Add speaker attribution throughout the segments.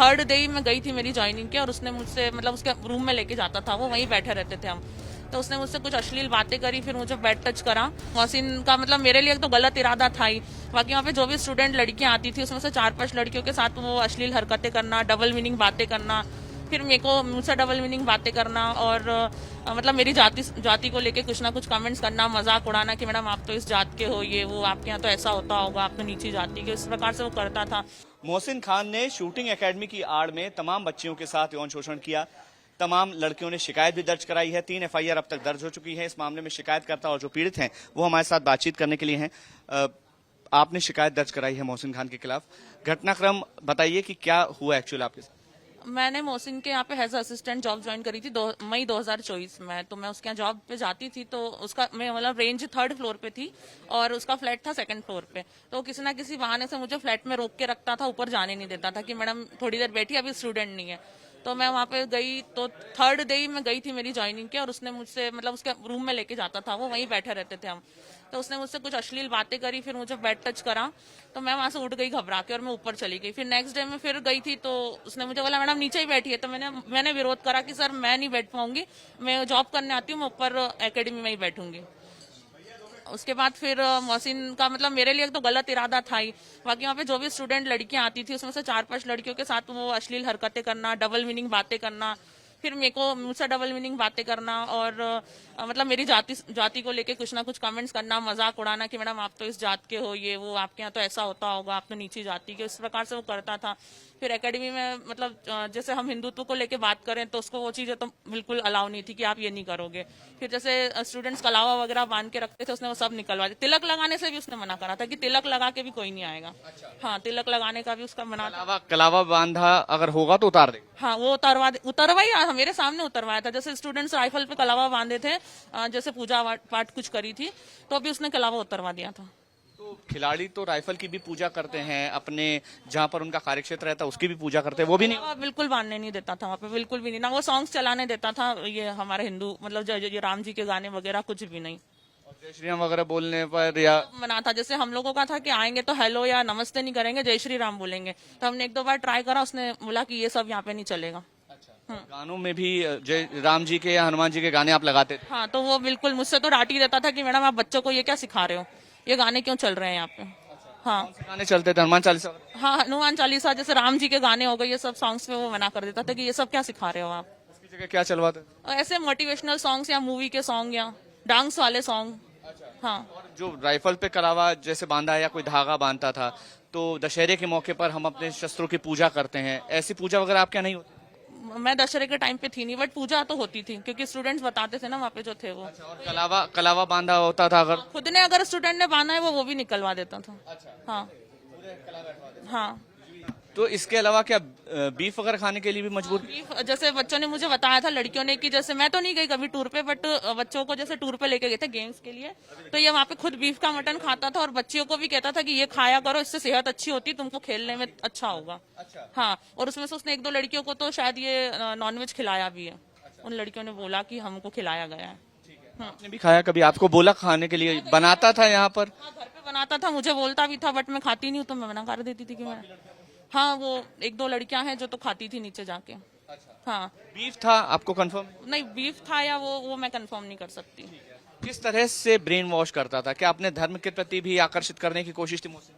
Speaker 1: Third day ही मैं गई थी मेरी ज्वाइनिंग के, और उसने मुझसे मतलब उसके रूम में लेके जाता था, वो वहीं बैठे रहते थे हम। तो उसने मुझसे कुछ अश्लील बातें करी, फिर मुझे बेड टच करा। मोहसिन का मतलब मेरे लिए तो गलत इरादा था ही। बाकी वहाँ पे जो भी स्टूडेंट लड़कियां आती थी उसमें से 4-5 लड़कियों के साथ वो अश्लील हरकतें करना, डबल मीनिंग बातें करना, फिर मेरे को मुझसे डबल मीनिंग बातें करना, और मतलब मेरी जाति को लेके कुछ ना कुछ कमेंट्स करना, मजाक उड़ाना कि मैडम आप तो इस जात के हो, ये वो, आपके यहाँ तो ऐसा होता होगा, आप तो नीची जाति के, इस प्रकार से वो करता था।
Speaker 2: मोहसिन खान ने शूटिंग एकेडमी की आड़ में तमाम बच्चियों के साथ यौन शोषण किया। तमाम लड़कियों ने शिकायत भी दर्ज कराई है। 3 एफआईआर अब तक दर्ज हो चुकी है। इस मामले में शिकायतकर्ता और जो पीड़ित हैं वो हमारे साथ बातचीत करने के लिए हैं। आपने शिकायत दर्ज कराई है मोहसिन खान के खिलाफ। घटनाक्रम बताइए कि क्या हुआ एक्चुअल आपके साथ।
Speaker 1: मैंने मोहसिन के यहाँ पे एज असिस्टेंट जॉब ज्वाइन करी थी मई 2024 में। तो मैं उसके यहाँ जॉब पे जाती थी, तो उसका मैं मतलब रेंज 3rd फ्लोर पे थी और उसका फ्लैट था 2nd फ्लोर पे। तो किसी ना किसी बहाने से मुझे फ्लैट में रोक के रखता था, ऊपर जाने नहीं देता था कि मैडम थोड़ी देर बैठी, अभी स्टूडेंट नहीं है। तो मैं वहाँ पे गई, तो थर्ड डे ही मैं गई थी मेरी ज्वाइनिंग के, और उसने मुझसे मतलब उसके रूम में लेके जाता था, वो वहीं बैठे रहते थे हम। तो उसने मुझसे कुछ अश्लील बातें करी, फिर मुझे बेड टच करा। तो मैं वहां से उठ गई घबरा के और मैं ऊपर चली गई। फिर नेक्स्ट डे में फिर गई थी, तो उसने मुझे बोला मैडम नीचे ही बैठी है। तो मैंने विरोध करा कि सर मैं नहीं बैठ पाऊंगी, मैं जॉब करने आती हूँ, मैं ऊपर एकेडमी में ही बैठूंगी। उसके बाद फिर मोहसिन का मतलब मेरे लिए तो गलत इरादा था ही। बाकी वहाँ पे जो भी स्टूडेंट लड़कियां आती थी उसमें से 4-5 लड़कियों के साथ वो अश्लील हरकतें करना, डबल मीनिंग बातें करना, फिर मेरे को मुझसे डबल मीनिंग बातें करना, और मतलब मेरी जाति को लेके कुछ ना कुछ कमेंट्स करना, मजाक उड़ाना कि मैडम आप तो इस जात के हो, ये वो, आपके यहाँ तो ऐसा होता होगा, आप तो नीची जाति के, इस प्रकार से वो करता था। फिर एकेडमी में मतलब जैसे हम हिंदुत्व को लेके बात करें तो उसको वो चीजें तो बिल्कुल अलाउ नहीं थी कि आप ये नहीं करोगे। फिर जैसे स्टूडेंट्स कलावा वगैरह बांध के रखते थे, उसने वो सब निकलवा दिया। तिलक लगाने से भी उसने मना करा था कि तिलक लगा के भी कोई नहीं आएगा। हाँ, तिलक लगाने का भी उसका मना था।
Speaker 2: कलावा कलावा बांधा अगर होगा तो उतार दे।
Speaker 1: हाँ, वो उतरवाई मेरे सामने उतरवाया था। जैसे स्टूडेंट्स राइफल पे कलावा बांधे थे, जैसे पूजा पाठ कुछ करी थी, तो अभी उसने कलावा उतरवा दिया था।
Speaker 2: तो खिलाड़ी तो राइफल की भी पूजा करते हैं, अपने जहां पर उनका कार्यक्षेत्र रहता है उसकी भी पूजा करते हैं, वो भी नहीं।
Speaker 1: कलावा बिल्कुल बांधने नहीं देता था वहाँ पे, बिल्कुल भी नहीं। ना वो सॉन्ग्स चलाने देता था, ये हमारे हिंदू मतलब जय राम जी के गाने वगैरह कुछ भी नहीं।
Speaker 2: और जय श्री राम वगैरह बोलने पर या
Speaker 1: मना था। जैसे हम लोगों का था कि आएंगे तो हेलो या नमस्ते नहीं करेंगे, जय श्री राम बोलेंगे। तो हमने 1-2 बार ट्राई करा, उसने बोला कि ये सब यहाँ पे नहीं चलेगा।
Speaker 2: गानों में भी जय राम जी के या हनुमान जी के गाने आप लगाते थे।
Speaker 1: हाँ, तो वो बिल्कुल मुझसे तो डांट ही देता था कि मैडम आप बच्चों को ये क्या सिखा रहे हो, ये गाने क्यों चल रहे हैं यहाँ पे। हाँ
Speaker 2: कौन से गाने चलते थे, हनुमान चालीसा वगैरह?
Speaker 1: हाँ, हनुमान चालीसा, जैसे राम जी के गाने हो गए, ये सब सॉन्ग्स में वो मना कर देता था कि ये सब क्या सिखा रहे हो आप।
Speaker 2: उसकी जगह क्या चलवाते थे?
Speaker 1: और ऐसे मोटिवेशनल सॉन्ग्स या मूवी के सॉन्ग या डांस वाले सॉन्ग। हाँ,
Speaker 2: और जो राइफल पे कलावा जैसे बांधा है या कोई धागा बांधता था, तो दशहरे के मौके पर हम अपने शस्त्रों की पूजा करते हैं, ऐसी पूजा वगैरह आप क्या नहीं होती?
Speaker 1: मैं दशहरे के टाइम पे थी नहीं, बट पूजा तो होती थी क्योंकि स्टूडेंट्स बताते थे ना वहाँ पे जो थे वो।
Speaker 2: और कलावा कलावा बांधा होता था अगर?
Speaker 1: खुद ने अगर स्टूडेंट ने बांधा है वो भी निकलवा देता था। हाँ हाँ।
Speaker 2: तो इसके अलावा क्या बीफ वगैरह खाने के लिए भी मजबूर?
Speaker 1: जैसे बच्चों ने मुझे बताया था, लड़कियों ने, कि जैसे मैं तो नहीं गई कभी टूर पे, बट बच्चों को जैसे टूर पे लेके गए थे गेम्स के लिए, तो ये वहाँ पे खुद बीफ का मटन खाता था और बच्चियों को भी कहता था कि ये खाया करो, इससे सेहत अच्छी होती है, तुमको खेलने में अच्छा होगा। हाँ, और उसमें से उसने 1-2 लड़कियों को तो शायद ये नॉनवेज खिलाया भी है। उन लड़कियों ने बोला कि हमको खिलाया गया है।
Speaker 2: आपने भी खाया कभी? आपको बोला खाने के लिए? बनाता था यहाँ पर?
Speaker 1: हाँ, घर पे बनाता था, मुझे बोलता भी था, बट मैं खाती नहीं हूँ, तो मैं मना कर देती थी कि मैं। हाँ, वो 1-2 लड़कियां हैं जो तो खाती थी नीचे जाके। हाँ,
Speaker 2: बीफ था आपको कंफर्म?
Speaker 1: नहीं बीफ था या वो मैं कंफर्म नहीं कर सकती।
Speaker 2: किस तरह से ब्रेन वॉश करता था? क्या अपने धर्म के प्रति भी आकर्षित करने की कोशिश थी मोहसिन?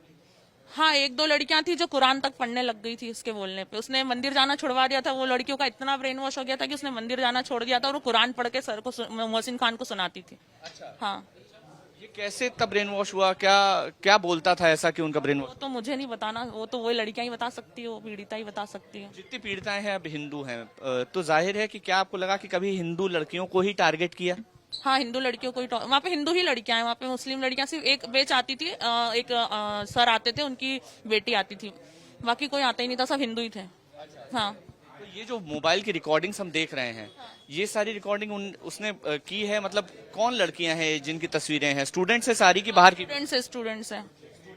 Speaker 1: हाँ, 1-2 लड़कियां थी जो कुरान तक पढ़ने लग गई थी इसके बोलने पे। उसने मंदिर जाना छुड़वा दिया था। वो लड़कियों का इतना ब्रेन वॉश हो गया था कि उसने मंदिर जाना छोड़ दिया था और वो कुरान पढ़ के सर को मोहसिन खान को सुनाती थी। हाँ,
Speaker 2: ये कैसे तब ब्रेन वॉश हुआ? क्या क्या बोलता था ऐसा कि उनका ब्रेन वॉश?
Speaker 1: वो तो मुझे नहीं बताना, वो तो वही लड़कियां ही बता सकती है, वो पीड़िता ही बता सकती है।
Speaker 2: जितनी पीड़िताएं हैं अब हिंदू हैं, तो जाहिर है कि क्या आपको लगा कि कभी हिंदू लड़कियों को ही टारगेट किया?
Speaker 1: हाँ, हिंदू लड़कियों को ही वहाँ पे हिंदू ही लड़कियां हैं। वहाँ पे मुस्लिम लड़कियां सिर्फ एक बेच आती थी, एक सर आते थे, उनकी बेटी आती थी, बाकी कोई आता ही नहीं था, सब हिंदू ही थे। हाँ,
Speaker 2: तो ये जो मोबाइल की रिकॉर्डिंग्स हम देख रहे हैं, ये सारी रिकॉर्डिंग उसने की है? मतलब कौन लड़कियां हैं जिनकी तस्वीरें हैं? स्टूडेंट्स है सारी की बाहर की?
Speaker 1: स्टूडेंट्स हैं।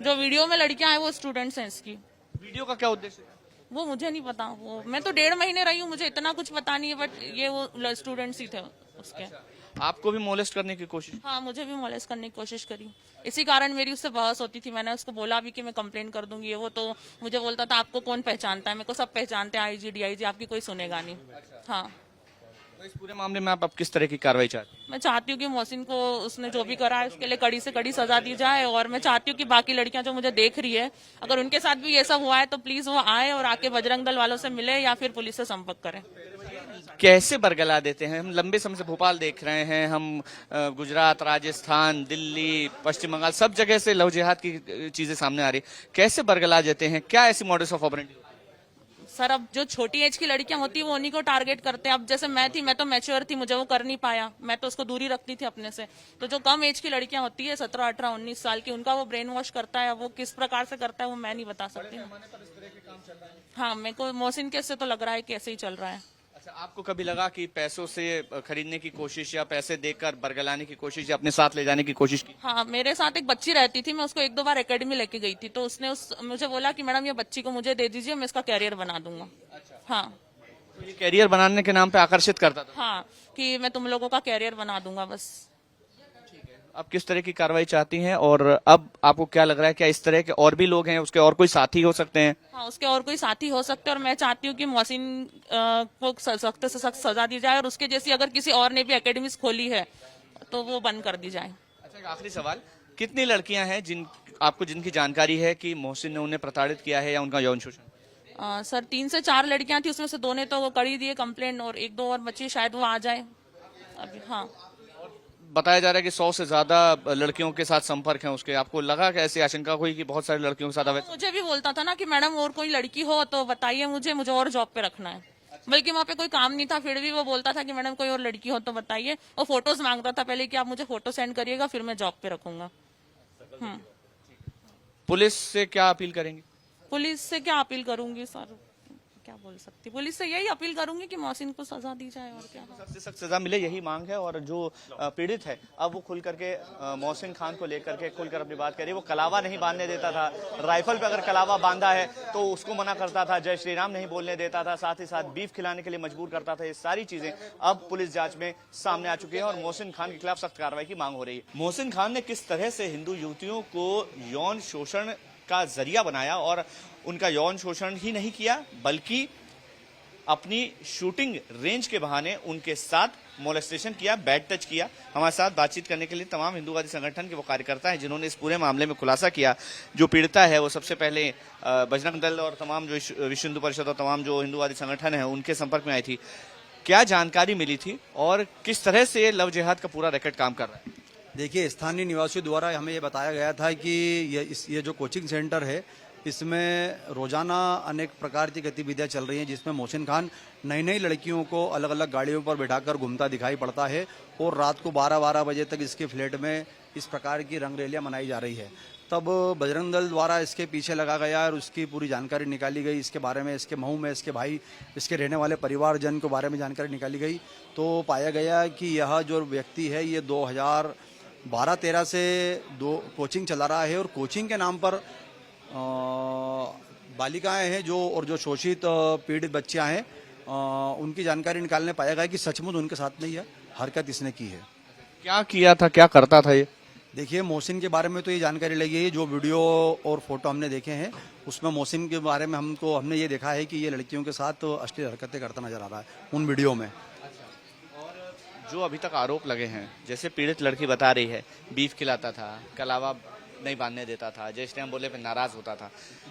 Speaker 1: जो वीडियो में लड़कियां हैं वो स्टूडेंट्स हैं इसकी।
Speaker 2: वीडियो का क्या उद्देश्य है?
Speaker 1: वो मुझे नहीं पता, वो मैं तो 1.5 महीने रही हूँ, मुझे इतना कुछ पता नहीं है, बट ये वो स्टूडेंट्स ही थे उसके।
Speaker 2: आपको भी मोलेस्ट करने की कोशिश?
Speaker 1: हाँ, मुझे भी मोलेस्ट करने की कोशिश करी। इसी कारण मेरी उससे बहस होती थी। मैंने उसको बोला भी कि मैं कंप्लेंट कर दूंगी ये वो, तो मुझे बोलता था आपको कौन पहचानता है, मेरे को सब पहचानते हैं, आईजी डीआईजी, आपकी कोई सुनेगा नहीं। हाँ,
Speaker 2: तो इस पूरे मामले में आप अब किस तरह की कार्रवाई चाहते हैं?
Speaker 1: मैं चाहती हूँ कि मोहसिन को उसने जो भी करा है उसके लिए कड़ी से कड़ी सजा दी जाए, और मैं चाहती हूँ कि बाकी लड़कियां जो मुझे देख रही है, अगर उनके साथ भी ये सब हुआ है तो प्लीज वो आए और आके बजरंग दल वालों से मिले या फिर पुलिस से संपर्क करें।
Speaker 2: कैसे बरगला देते हैं? हम लंबे समय से भोपाल देख रहे हैं, हम गुजरात, राजस्थान, दिल्ली, पश्चिम बंगाल, सब जगह से लव जिहाद की चीजें सामने आ रही। कैसे बरगला देते हैं? क्या ऐसी मॉडल्स ऑफ ऑपरेंडी?
Speaker 1: सर, अब जो छोटी एज की लड़कियां होती है वो उन्हीं को टारगेट करते हैं। अब जैसे मैं थी, मैं तो मैच्योर थी, मुझे वो कर नहीं पाया, मैं तो उसको दूरी रखती थी अपने से। तो जो कम एज की लड़कियां होती है 17, 18, 19 साल की, उनका वो ब्रेन वॉश करता है। वो किस प्रकार से करता है वो मैं नहीं बता सकती। हाँ, मेरे को मोहसिन के से तो लग रहा है कि ऐसे ही चल रहा है।
Speaker 2: अच्छा, आपको कभी लगा कि पैसों से खरीदने की कोशिश या पैसे देकर बरगलाने की कोशिश या अपने साथ ले जाने की कोशिश की?
Speaker 1: हाँ, मेरे साथ एक बच्ची रहती थी, मैं उसको 1-2 बार एकेडमी लेके गई थी, तो उसने मुझे बोला कि मैडम ये बच्ची को मुझे दे दीजिए, मैं इसका कैरियर बना दूंगा। हाँ
Speaker 2: तो ये कैरियर बनाने के नाम पे आकर्षित करता था?
Speaker 1: हाँ, कि मैं तुम लोगों का कैरियर बना दूंगा बस।
Speaker 2: अब किस तरह की कार्रवाई चाहती हैं और अब आपको क्या लग रहा है, क्या इस तरह के और भी लोग हैं, उसके और कोई साथी हो सकते हैं?
Speaker 1: हाँ, उसके और कोई साथी हो सकते हैं, और मैं चाहती हूँ कि मोहसिन को सख्त से सख्त सजा दी जाए, और उसके जैसी अगर किसी और ने भी एकेडमीज खोली है तो वो बंद कर दी जाए।
Speaker 2: अच्छा, एक आखिरी सवाल, कितनी लड़कियां हैं जिनकी जानकारी है कि मोहसिन ने उन्हें प्रताड़ित किया है या उनका यौन शोषण?
Speaker 1: सर, 3 से 4 लड़कियां थी, उसमें से 2 ने तो वो कर ही दिए कंप्लेंट, और 1-2 और बच्ची, शायद वो आ जाए अभी। हाँ,
Speaker 2: बताया जा रहा है कि 100 से ज्यादा लड़कियों के साथ संपर्क है उसके। आपको लगा कि ऐसी आशंका हुई कि बहुत सारी लड़कियों के साथ अवैध?
Speaker 1: मुझे भी बोलता था ना कि मैडम और कोई लड़की हो तो बताइए, मुझे और जॉब पे रखना है। बल्कि वहाँ पे कोई काम नहीं था, फिर भी वो बोलता था कि मैडम कोई और लड़की हो तो बताइए। वो फोटोज मांगता था पहले कि आप मुझे फोटो सेंड करिएगा, फिर मैं जॉब पे रखूंगा।
Speaker 2: पुलिस से क्या अपील करेंगे?
Speaker 1: पुलिस से क्या अपील करूंगी सर, क्या बोल सकती। पुलिस से यही अपील करूंगी कि मोहसिन को सजा दी जाए, और क्या।
Speaker 2: सख्त से सख्त सजा मिले, यही मांग है। और जो पीड़ित है अब वो खुल करके मोहसिन खान को लेकर के खुलकर अपनी बात करी। वो कलावा नहीं बांधने देता था, राइफल पे अगर कलावा बांधा है तो उसको मना करता था, जय श्री राम नहीं बोलने देता था, साथ ही साथ बीफ खिलाने के लिए मजबूर करता था। ये सारी चीजें अब पुलिस जांच में सामने आ चुकी है और मोहसिन खान के खिलाफ सख्त कार्रवाई की मांग हो रही है। मोहसिन खान ने किस तरह से हिंदू युवतियों को यौन शोषण का जरिया बनाया, और उनका यौन शोषण ही नहीं किया बल्कि अपनी शूटिंग रेंज के बहाने उनके साथ मोलेस्टेशन किया, बैड टच किया। हमारे साथ बातचीत करने के लिए तमाम हिंदूवादी संगठन के वो कार्यकर्ता हैं जिन्होंने इस पूरे मामले में खुलासा किया। जो पीड़िता है वो सबसे पहले बजरंग दल और तमाम जो विश्व हिंदू परिषद और तमाम जो हिंदूवादी संगठन है उनके संपर्क में आई थी। क्या जानकारी मिली थी और किस तरह से लव जिहाद का पूरा रैकेट काम कर रहा है?
Speaker 3: देखिए, स्थानीय निवासियों द्वारा हमें ये बताया गया था कि ये जो कोचिंग सेंटर है इसमें रोजाना अनेक प्रकार की गतिविधियां चल रही हैं, जिसमें मोहसिन खान नई नई लड़कियों को अलग अलग गाड़ियों पर बिठाकर घूमता दिखाई पड़ता है, और रात को 12-12 बजे तक इसके फ्लैट में इस प्रकार की रंगरैलियां मनाई जा रही है। तब बजरंग दल द्वारा इसके पीछे लगा गया और उसकी पूरी जानकारी निकाली गई। इसके बारे में, इसके महू में इसके भाई, इसके रहने वाले परिवारजन के बारे में जानकारी निकाली गई, तो पाया गया कि यह जो व्यक्ति है ये 2012-13 से कोचिंग चला रहा है, और कोचिंग के नाम पर बालिकाएं हैं जो शोषित पीड़ित बच्चियां हैं, उनकी जानकारी निकालने पाया गया कि सचमुच उनके साथ में यह हरकत इसने की है।
Speaker 2: क्या किया था, क्या करता था ये?
Speaker 3: देखिए, मोहसिन के बारे में तो ये जानकारी लगी है, जो वीडियो और फोटो हमने देखे हैं उसमें मोहसिन के बारे में हमने ये देखा है कि ये लड़कियों के साथ अश्लील हरकतें करता नजर आ रहा है उन वीडियो में।
Speaker 2: जो अभी तक आरोप लगे हैं, जैसे पीड़ित लड़की बता रही है बीफ खिलाता था, कलावा नहीं बांधने देता था, जय श्री राम बोले पे नाराज होता था,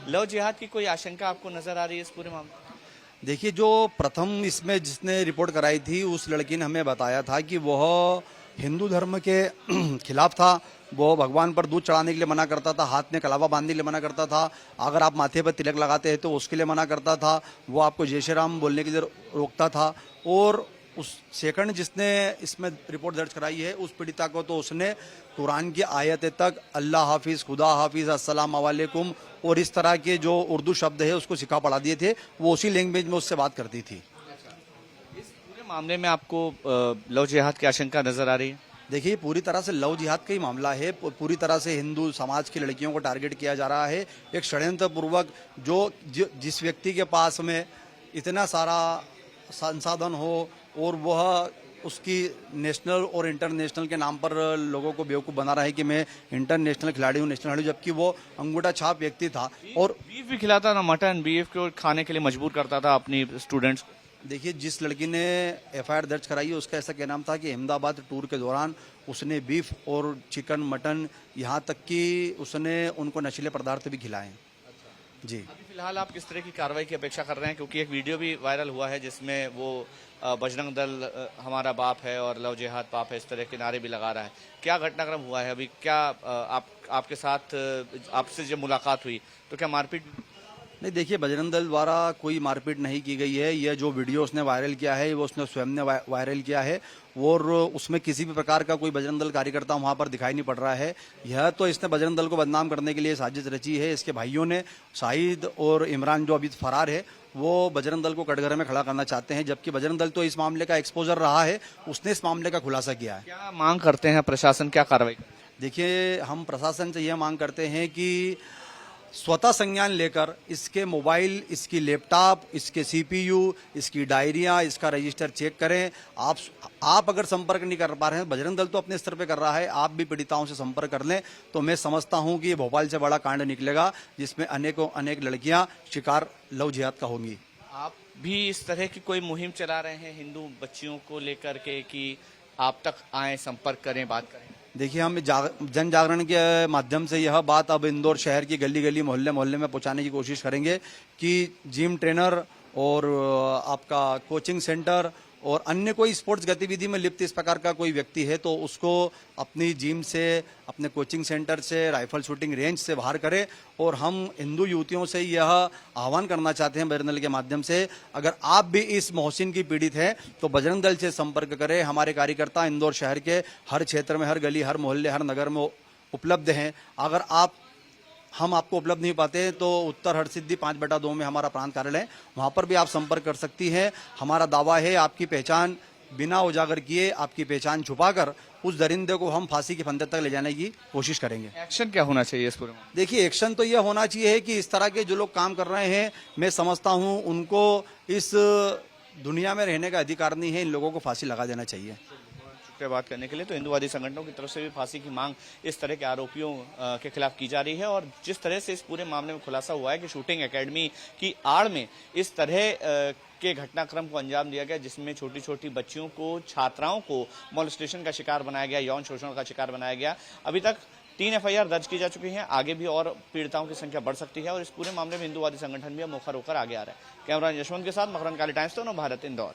Speaker 2: लव जिहाद की कोई आशंका आपको नजर आ रही है इस पूरे मामले?
Speaker 3: देखिए, जो प्रथम इसमें जिसने रिपोर्ट कराई थी उस लड़की ने हमें बताया था कि वह हिंदू धर्म के खिलाफ था। वो भगवान पर दूध चढ़ाने के लिए मना करता था, हाथ में कलावा बांधने के लिए मना करता था, अगर आप माथे पर तिलक लगाते हैं तो उसके लिए मना करता था, वो आपको जय श्री राम बोलने के लिए रोकता था। और उस सेकंड जिसने इसमें रिपोर्ट दर्ज कराई है उस पीड़िता को तो उसने कुरान की आयत तक अल्लाह हाफिज, खुदा हाफिज, अस्सलाम वालेकुम और इस तरह के जो उर्दू शब्द है उसको सिखा पढ़ा दिए थे। वो उसी लैंग्वेज में उससे बात करती थी।
Speaker 2: इस पूरे मामले में आपको लव जिहाद की आशंका नजर आ रही है?
Speaker 3: देखिए, पूरी तरह से लव जिहाद का ही मामला है। पूरी तरह से हिंदू समाज की लड़कियों को टारगेट किया जा रहा है, एक षड्यंत्र पूर्वक। जिस व्यक्ति के पास में इतना सारा संसाधन हो और वह उसकी नेशनल और इंटरनेशनल के नाम पर लोगों को बेवकूफ़ बना रहा है कि मैं इंटरनेशनल खिलाड़ी हूँ, नेशनल खिलाड़ी हूँ, जबकि वो अंगूठा छाप व्यक्ति था। और
Speaker 2: बीफ भी खिलाता था, मटन बीफ को खाने के लिए मजबूर करता था अपनी स्टूडेंट्स को।
Speaker 3: देखिए, जिस लड़की ने एफआईआर दर्ज कराई है उसका ऐसा कहना था कि अहमदाबाद टूर के दौरान उसने बीफ और चिकन, मटन, यहाँ तक कि उसने उनको नशीले पदार्थ भी खिलाए हैं। जी।
Speaker 2: अभी फिलहाल आप किस तरह की कार्रवाई की अपेक्षा कर रहे हैं, क्योंकि एक वीडियो भी वायरल हुआ है जिसमें वो बजरंग दल हमारा बाप है और लव जिहाद पाप है, इस तरह के नारे भी लगा रहा है। क्या घटनाक्रम हुआ है अभी? क्या आपके साथ आपसे जब मुलाकात हुई तो क्या मारपीट?
Speaker 3: नहीं, देखिए, बजरंग दल द्वारा कोई मारपीट नहीं की गई है। यह जो वीडियो उसने वायरल किया है वो उसने स्वयं ने वायरल किया है और उसमें किसी भी प्रकार का कोई बजरंग दल कार्यकर्ता वहां पर दिखाई नहीं पड़ रहा है। यह तो इसने बजरंग दल को बदनाम करने के लिए साजिश रची है। इसके भाइयों ने, शाहिद और इमरान जो अभी फरार है, वो बजरंग दल को कटघरे में खड़ा करना चाहते हैं, जबकि बजरंग दल तो इस मामले का एक्सपोजर रहा है, उसने इस मामले का खुलासा किया है।
Speaker 2: क्या मांग करते हैं प्रशासन, क्या कार्रवाई?
Speaker 3: देखिए, हम प्रशासन से यह मांग करते हैं कि स्वतः संज्ञान लेकर इसके मोबाइल, इसकी लैपटॉप, इसके सीपीयू, इसकी डायरियां, इसका रजिस्टर चेक करें। आप अगर संपर्क नहीं कर पा रहे हैं, बजरंग दल तो अपने स्तर पे कर रहा है, आप भी पीड़िताओं से संपर्क कर लें, तो मैं समझता हूं कि ये भोपाल से बड़ा कांड निकलेगा जिसमें अनेक लड़कियां शिकार लव जिहाद का होंगी।
Speaker 2: आप भी इस तरह की कोई मुहिम चला रहे हैं हिंदू बच्चियों को लेकर के कि आप तक आए, संपर्क करें, बात करें?
Speaker 3: देखिए, हम जन जागरण के माध्यम से यह बात अब इंदौर शहर की गली गली, मोहल्ले मोहल्ले में पहुंचाने की कोशिश करेंगे कि जिम ट्रेनर और आपका कोचिंग सेंटर और अन्य कोई स्पोर्ट्स गतिविधि में लिप्त इस प्रकार का कोई व्यक्ति है तो उसको अपनी जिम से, अपने कोचिंग सेंटर से, राइफल शूटिंग रेंज से बाहर करे। और हम हिंदू युवतियों से यह आह्वान करना चाहते हैं बजरंग दल के माध्यम से, अगर आप भी इस मोहसिन की पीड़ित हैं तो बजरंग दल से संपर्क करें। हमारे कार्यकर्ता इंदौर शहर के हर क्षेत्र में, हर गली, हर मोहल्ले, हर नगर में उपलब्ध हैं। अगर हम आपको उपलब्ध नहीं पाते तो उत्तर हरसिद्धि 5/2 में हमारा प्रांत कार्यालय है, वहां पर भी आप संपर्क कर सकती हैं। हमारा दावा है आपकी पहचान बिना उजागर किए, आपकी पहचान छुपाकर उस दरिंदे को हम फांसी के फंदे तक ले जाने की कोशिश करेंगे।
Speaker 2: एक्शन क्या होना चाहिए इस पूरे में?
Speaker 3: देखिए, एक्शन तो यह होना चाहिए कि इस तरह के जो लोग काम कर रहे हैं, मैं समझता हूं उनको इस दुनिया में रहने का अधिकार नहीं है, इन लोगों को फांसी लगा देना चाहिए।
Speaker 2: पे बात करने के लिए तो हिंदुवादी संगठनों की तरफ से भी फांसी की मांग इस तरह के आरोपियों के खिलाफ की जा रही है। और जिस तरह से इस पूरे मामले में खुलासा हुआ है कि शूटिंग एकेडमी की आड़ में इस तरह के घटनाक्रम को अंजाम दिया गया जिसमें छोटी छोटी बच्चियों को, छात्राओं को मॉलेस्टेशन का शिकार बनाया गया, यौन शोषण का शिकार बनाया गया। अभी तक 3 एफआईआर दर्ज की जा चुकी हैं, आगे भी और पीड़िताओं की संख्या बढ़ सकती है और इस पूरे मामले में हिंदुवादी संगठन भी अब मुखर होकर आगे आ रहा है। कैमरा यशवंत के साथ मकरंद काली, टाइम्स, दोनों भारत, इंदौर।